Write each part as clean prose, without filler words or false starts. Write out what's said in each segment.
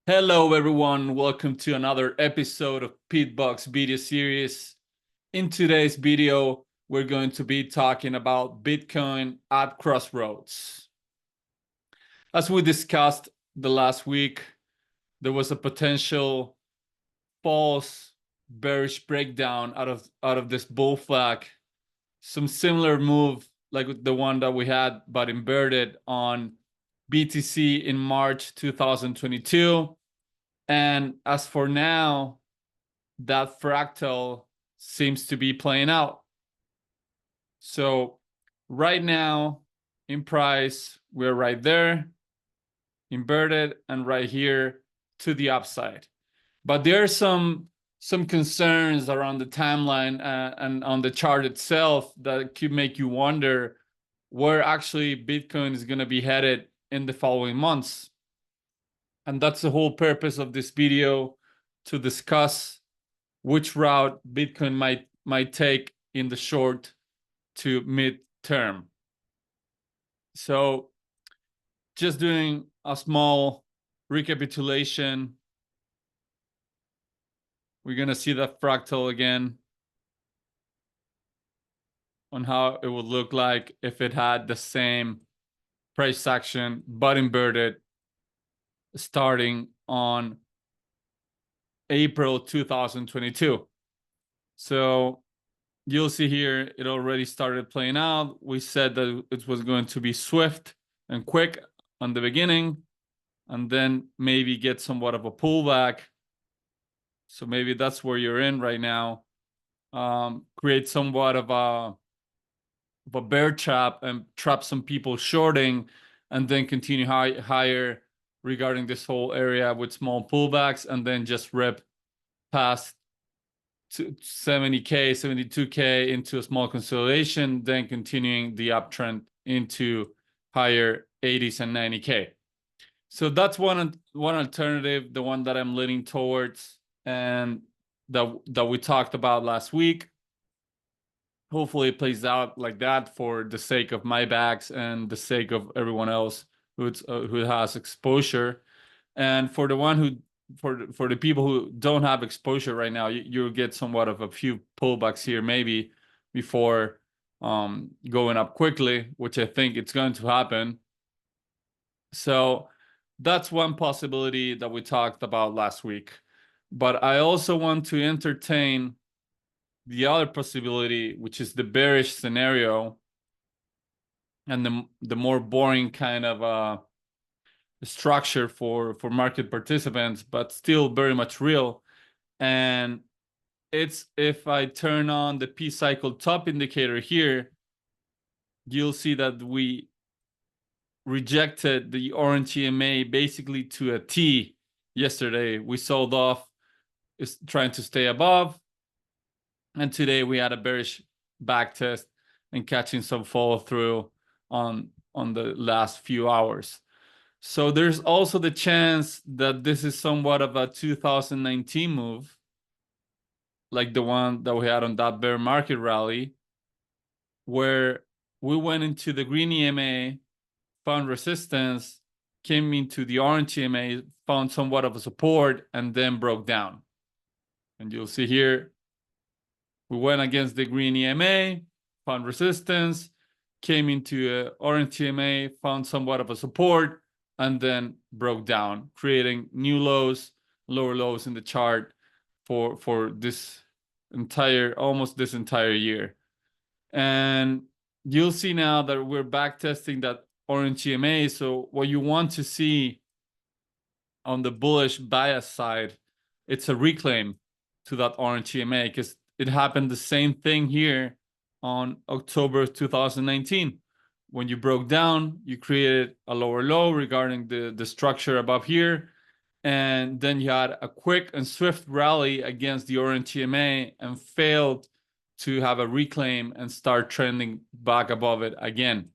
Hello, everyone. Welcome to another episode of Pitbox video series. In today's video, we're going to be talking about Bitcoin at crossroads. As we discussed the last week, there was a potential false bearish breakdown out of this bull flag. Some similar move like the one that we had, but inverted on BTC in March 2022. And as for now, that fractal seems to be playing out. So right now in price, we're right there, inverted, and right here to the upside. But there are some concerns around the timeline and on the chart itself that could make you wonder where actually Bitcoin is going to be headed in the following months. And that's the whole purpose of this video, to discuss which route Bitcoin might take in the short to mid term. So just doing a small recapitulation, we're going to see that fractal again on how it would look like if it had the same price action but inverted starting on April 2022. So you'll see here it already started playing out. We said that it was going to be swift and quick on the beginning, and then maybe get somewhat of a pullback. So maybe that's where you're in right now. Create somewhat of a bear trap and trap some people shorting, and then continue higher regarding this whole area with small pullbacks, and then just rip past to 70K, 72K into a small consolidation, then continuing the uptrend into higher 80s and 90K. So that's one alternative, the one that I'm leaning towards, and that we talked about last week. Hopefully it plays out like that for the sake of my backs and the sake of everyone else who has exposure. And for the one who for the people who don't have exposure right now, you'll get somewhat of a few pullbacks here maybe before going up quickly, which I think it's going to happen. So that's one possibility that we talked about last week. But I also want to entertain the other possibility, which is the bearish scenario, and the more boring kind of structure for market participants, but still very much real. And it's if I turn on the P cycle top indicator here, you'll see that we rejected the orange EMA basically to a T yesterday. We sold off, is trying to stay above, and today we had a bearish back test and catching some follow through on the last few hours. So there's also the chance that this is somewhat of a 2019 move, like the one that we had on that bear market rally, where we went into the green EMA, found resistance, came into the orange EMA, found somewhat of a support, and then broke down. And you'll see here, we went against the green EMA, found resistance, came into orange EMA, found somewhat of a support, and then broke down, creating new lows, lower lows in the chart for this almost this entire year. And you'll see now that we're back testing that orange EMA. So what you want to see on the bullish bias side, it's a reclaim to that orange EMA, because it happened the same thing here on October 2019. When you broke down, you created a lower low regarding the structure above here. And then you had a quick and swift rally against the orange EMA and failed to have a reclaim and start trending back above it again.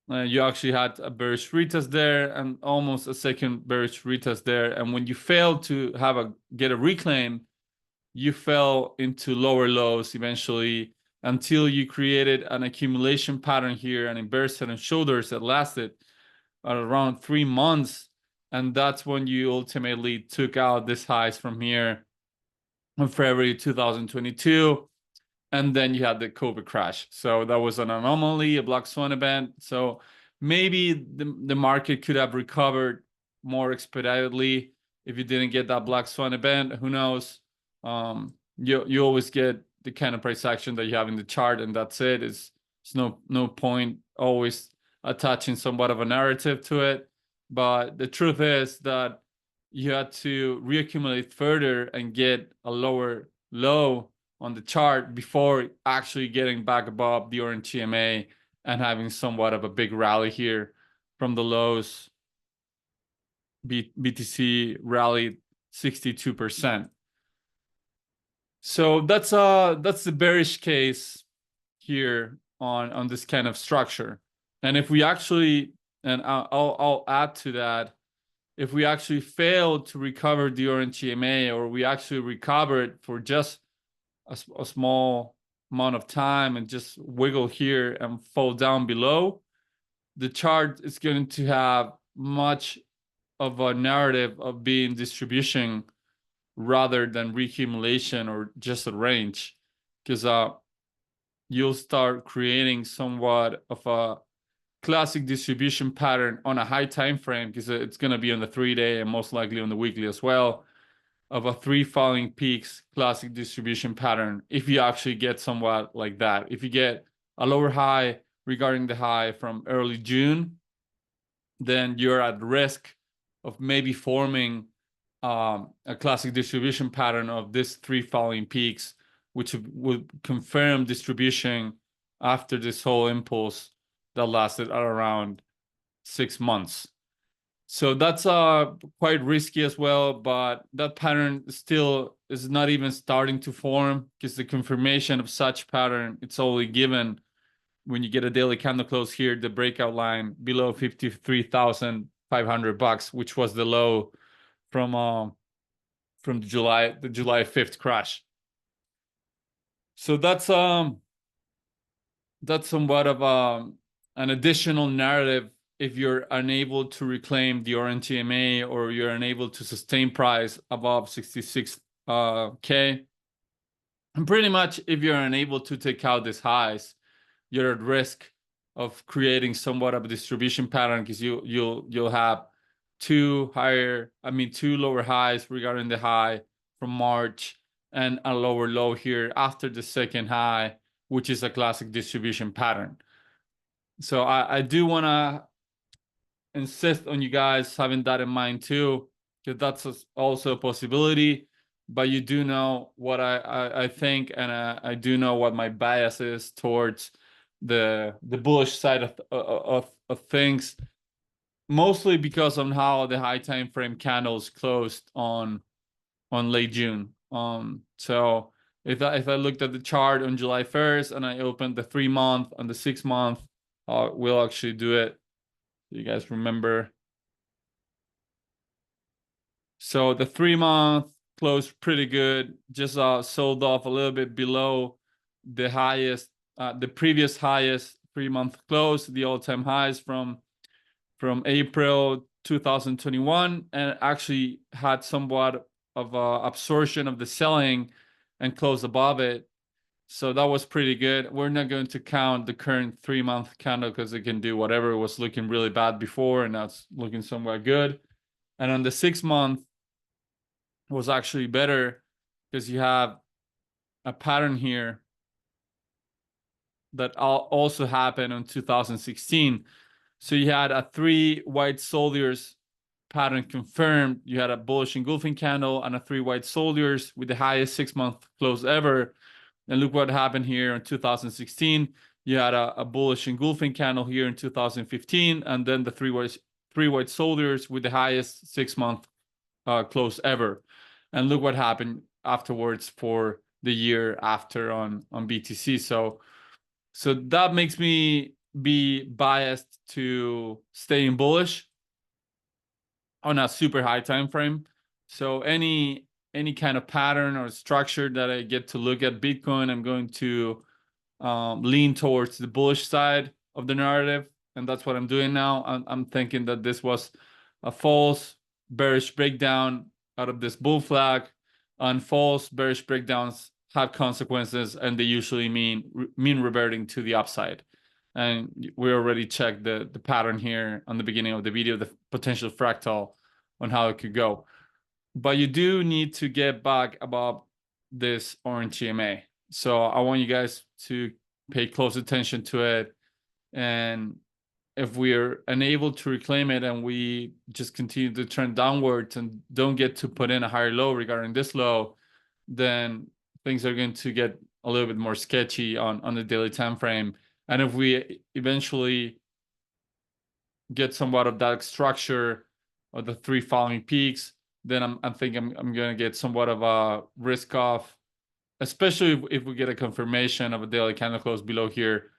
You actually had a bearish retest there and almost a second bearish retest there. And when you failed to get a reclaim, you fell into lower lows eventually, until you created an accumulation pattern here, an inverse head and shoulders that lasted around 3 months. And that's when you ultimately took out this highs from here in February 2022. And then you had the COVID crash. So that was an anomaly, a black swan event. So maybe the market could have recovered more expeditedly if you didn't get that black swan event. Who knows? You always get the kind of price action that you have in the chart, and that's it. It's no point always attaching somewhat of a narrative to it. But the truth is that you had to reaccumulate further and get a lower low on the chart before actually getting back above the orange EMA and having somewhat of a big rally here from the lows. BTC rallied 62%. So that's the bearish case here on this kind of structure. And if we actually, and I'll add to that, if we actually fail to recover the orange EMA, or we actually recover it for just a small amount of time and just wiggle here and fall down below, the chart is going to have much of a narrative of being distribution rather than reaccumulation or just a range, because you'll start creating somewhat of a classic distribution pattern on a high time frame, because it's going to be on the 3-day and most likely on the weekly as well, of a 3 falling peaks classic distribution pattern. If you actually get somewhat like that, if you get a lower high regarding the high from early June, then you're at risk of maybe forming a classic distribution pattern of this 3 falling peaks, which would confirm distribution after this whole impulse that lasted around 6 months. So that's quite risky as well, but that pattern still is not even starting to form, because the confirmation of such pattern, it's only given when you get a daily candle close here, the breakout line below 53,500 bucks, which was the low from the July 5th crash. So that's somewhat of an additional narrative if you're unable to reclaim the orange EMA, or you're unable to sustain price above 66K. And pretty much if you're unable to take out these highs, you're at risk of creating somewhat of a distribution pattern, because you'll have two lower highs regarding the high from March and a lower low here after the second high, which is a classic distribution pattern. So I do want to insist on you guys having that in mind too, because that's also a possibility. But you do know what I think, and I do know what my bias is towards the bullish side of things, mostly because of how the high time frame candles closed on late June. So if I looked at the chart on July 1st and I opened the 3-month and the 6-month, we'll actually do it. You guys remember? So the 3-month closed pretty good, just sold off a little bit below the highest, the previous highest 3-month close, the all-time highs from April 2021, and actually had somewhat of absorption of the selling and closed above it. So that was pretty good. We're not going to count the current 3-month candle, because it can do whatever. It was looking really bad before, and now it's looking somewhat good. And on the 6-month was actually better, because you have a pattern here that also happened in 2016. So you had a 3 white soldiers pattern confirmed. You had a bullish engulfing candle and a 3 white soldiers with the highest 6-month close ever. And look what happened here in 2016. You had a bullish engulfing candle here in 2015, and then the 3 white soldiers with the highest 6-month close ever. And look what happened afterwards for the year after on BTC. So that makes me be biased to staying bullish on a super high time frame. So any kind of pattern or structure that I get to look at Bitcoin, I'm going to lean towards the bullish side of the narrative, and that's what I'm doing now. I'm thinking that this was a false bearish breakdown out of this bull flag, and false bearish breakdowns have consequences, and they usually mean reverting to the upside. And we already checked the pattern here on the beginning of the video, the potential fractal on how it could go. But you do need to get back above this orange EMA. So I want you guys to pay close attention to it. And if we're unable to reclaim it and we just continue to trend downwards and don't get to put in a higher low regarding this low, then things are going to get a little bit more sketchy on the daily time frame. And if we eventually get somewhat of that structure of the 3 following peaks, then I think I'm going to get somewhat of a risk off, especially if we get a confirmation of a daily candle close below here.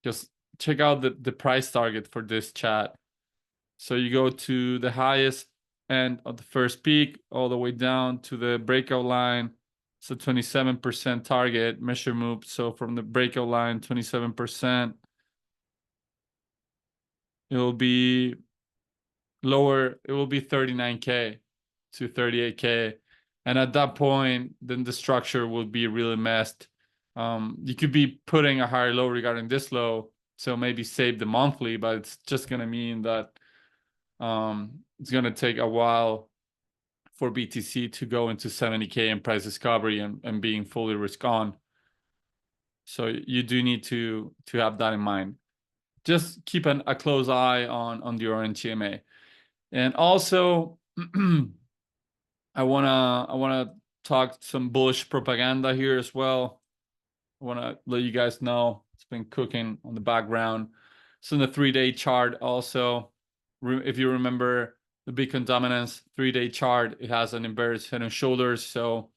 Just check out the price target for this chat. So you go to the highest end of the first peak all the way down to the breakout line. So 27% target measure move. So from the breakout line, 27%, it will be lower. It will be 39K to 38K. And at that point, then the structure will be really messed. You could be putting a higher low regarding this low, so maybe save the monthly, but it's just going to mean that it's going to take a while for BTC to go into 70K in price discovery and being fully risk on. So you do need to have that in mind. Just keep a close eye on the orange EMA. And also, I wanna talk some bullish propaganda here as well. I wanna let you guys know it's been cooking on the background. So in the 3-day chart also, if you remember the Bitcoin dominance 3-day chart, it has an inverse head and shoulders. So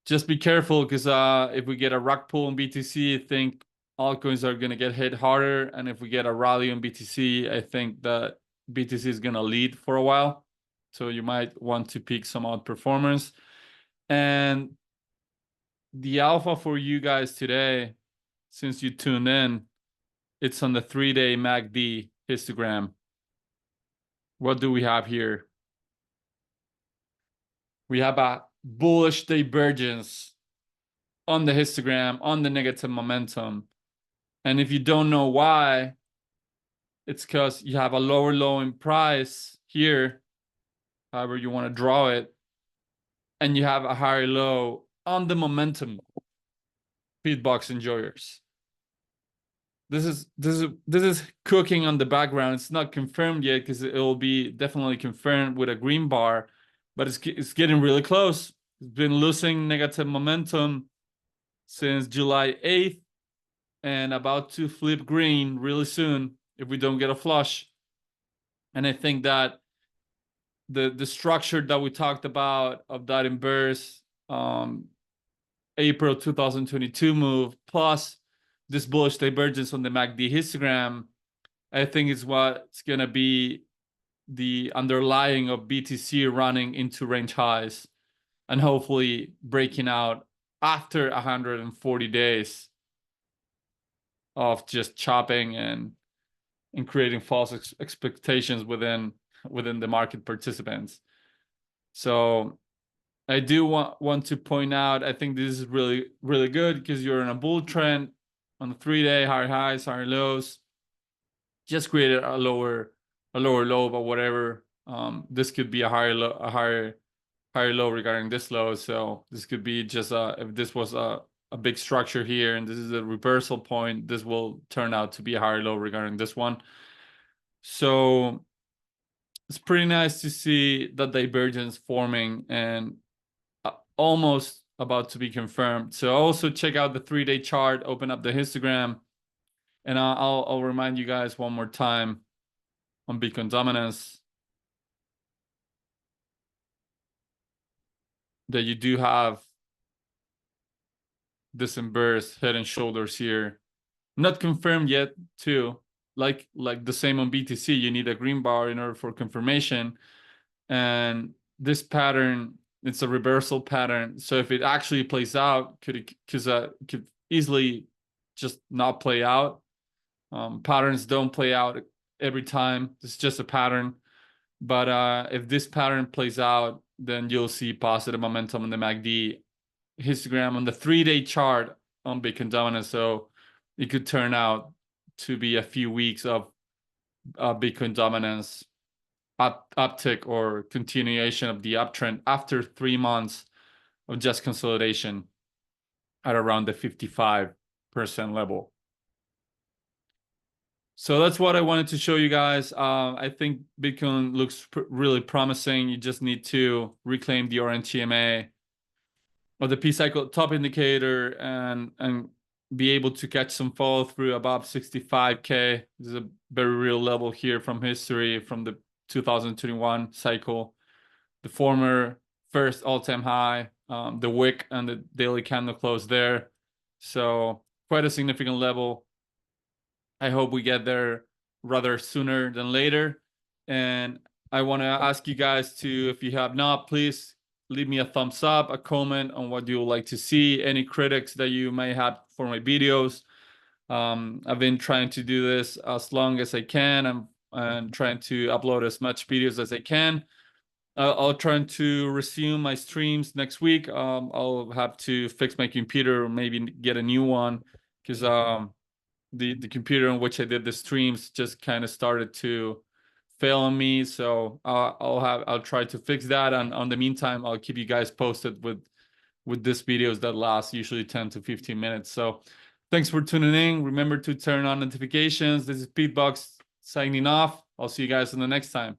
just be careful, because if we get a rug pull in BTC, I think altcoins are gonna get hit harder. And if we get a rally on BTC, I think that BTC is gonna lead for a while. So you might want to pick some outperformance. And the alpha for you guys today, since you tuned in, it's on the 3-day MACD histogram. What do we have here? We have a bullish divergence on the histogram, on the negative momentum. And if you don't know why, it's because you have a lower low in price here, however you want to draw it, and you have a higher low on the momentum. Feedbox enjoyers. This is cooking on the background. It's not confirmed yet, because it will be definitely confirmed with a green bar, but it's getting really close. It's been losing negative momentum since July 8th and about to flip green really soon if we don't get a flush. And I think that the structure that we talked about of that inverse April 2022 move plus this bullish divergence on the MACD histogram, I think is what's going to be the underlying of BTC running into range highs and hopefully breaking out after 140 days of just chopping and creating false expectations within the market participants. So I do want to point out, I think this is really, really good, because you're in a bull trend on the 3-day, higher highs, higher lows. Just created a lower low, but whatever. This could be a higher low regarding this low. So this could be just if this was a big structure here and this is a reversal point, this will turn out to be a higher low regarding this one. So it's pretty nice to see that divergence forming and almost about to be confirmed. So also check out the 3-day chart, open up the histogram, and I'll remind you guys one more time on Bitcoin dominance that you do have this inverse head and shoulders here. Not confirmed yet too. Like the same on BTC, you need a green bar in order for confirmation. And this pattern, it's a reversal pattern. So if it actually plays out, could easily just not play out. Patterns don't play out every time. It's just a pattern. But if this pattern plays out, then you'll see positive momentum in the MACD histogram on the 3-day chart on Bitcoin dominance. So it could turn out to be a few weeks of Bitcoin dominance uptick or continuation of the uptrend after 3 months of just consolidation at around the 55% level. So that's what I wanted to show you guys. I think Bitcoin looks really promising. You just need to reclaim the RNTMA or the P cycle top indicator and be able to catch some follow through above 65K. This is a very real level here from history, from the 2021 cycle. The former first all-time high, the wick and the daily candle close there. So quite a significant level. I hope we get there rather sooner than later. And I want to ask you guys to, if you have not, please leave me a thumbs up, a comment on what you would like to see, any critics that you may have for my videos. I've been trying to do this as long as I can. I'm trying to upload as much videos as I can. I'll try to resume my streams next week. I'll have to fix my computer or maybe get a new one because the computer on which I did the streams just kind of started to fail on me. So I'll try to fix that. And on the meantime, I'll keep you guys posted with these videos that last usually 10 to 15 minutes. So thanks for tuning in. Remember to turn on notifications. This is Pete Box signing off. I'll see you guys in the next time.